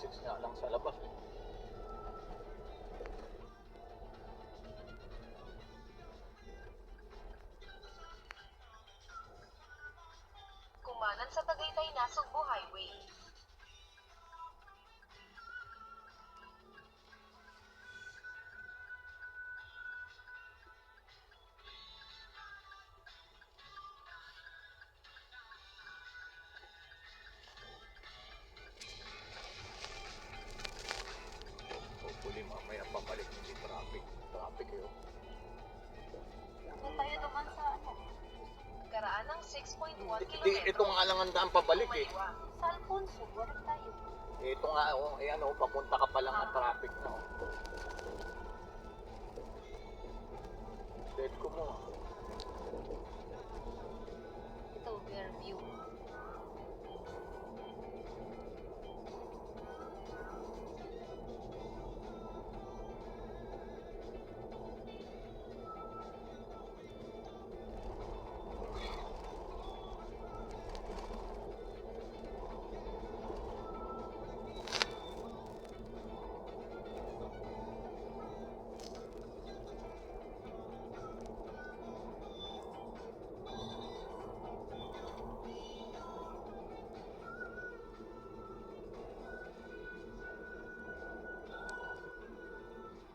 6 nga lang sa labas eh. Kumanan sa Tagaytay na Sugbo Highway. Hopefully mamaya pabalik hindi traffic. Traffic yun. Kung tayo duman sa ano, Karaan ng 6.1 Di, kilometro. ito nga lang ang daan pabalik eh. Kumaliwa. sa Alfonso, wala tayo. Ito nga oh, eh ano, papunta ka pa lang at traffic na oh. Dead ko mo. Ito, Fairview.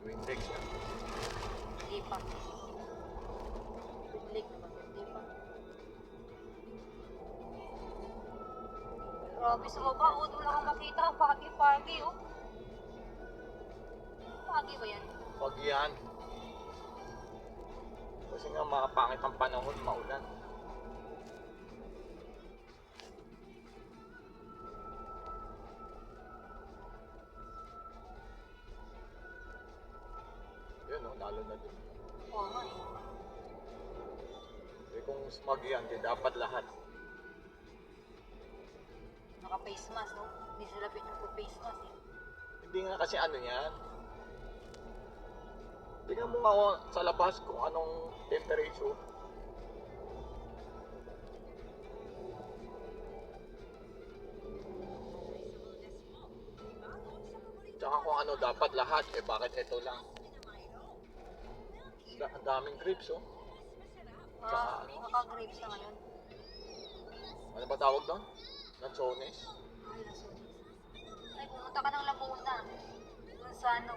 Windex na. Hindi pa. Biglig naman, hindi pa. Grabe sa baba, oh, doon lang ako makita. Pagi-pagi, oh. Pagi ba yan? Pag yan. Kasi nga makapangit ang panahon, maulan. Yun oh, lalo na din. Oo nga, eh. Eh kung smog yan, di dapat lahat. Naka-face mask, no? Hindi sila pinag-face mask, eh. Hindi nga kasi ano yan. Tingnan mo nga oh, sa labas kung anong temperature. Tsaka kung ano dapat lahat, eh bakit ito lang? Ang daming grapes oh. Ah, naka-grapes na ngayon. Ano ba tawag doon? Lanzones? Ay, nasunis. Ay, pumunta ka ng Laguna. Doon sa ano.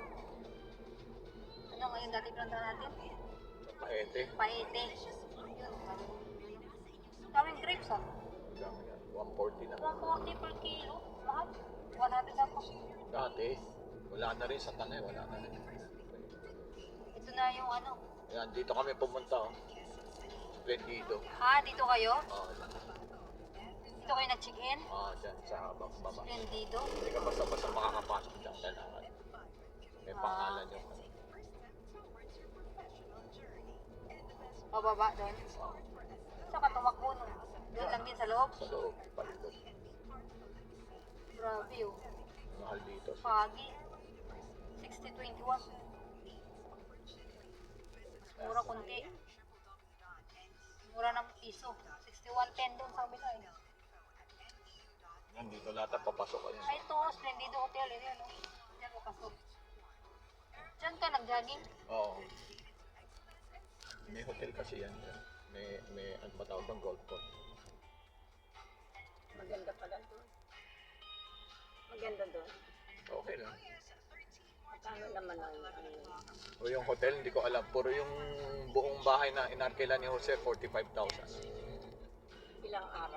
Ano ngayon dati pinunta natin? Paete. Paete. Yun, daming grapes, ah. Ang dami yan. 140 na. 140 per kilo. Mahal. 100 ako. Dati, wala na rin sa tanay, wala na rin. Ito na yung ano. Yan, dito kami pumunta oh. Splendido. Ah, dito kayo? Oh, Dito kayo nag-check-in? dyan sa baba. Splendido. Hindi ka basta-basta makakapasok dyan. Kailangan. May pangalan yung ano. Pababa doon. Saan ka tumakbo nun? Doon lang din sa loob? Sa loob, palibot. Grabe, oh. Mahal dito. Pagi. 60-21. Mura kunti. Mura ng piso. 61.10 doon sabi na eh. Yan, dito lahat ang papasok ka Ay, ito, Splendido Hotel. Ito yun, oh. Diyan ko pasok. Diyan ka nag-jogging? Oo. May hotel kasi yan. May ano ba tawag ng golf course. Maganda pala doon. Maganda doon. Okay lang. Ano naman ang O yung hotel, hindi ko alam. Puro yung buong bahay na inarkila ni Jose, 45,000. ilang araw?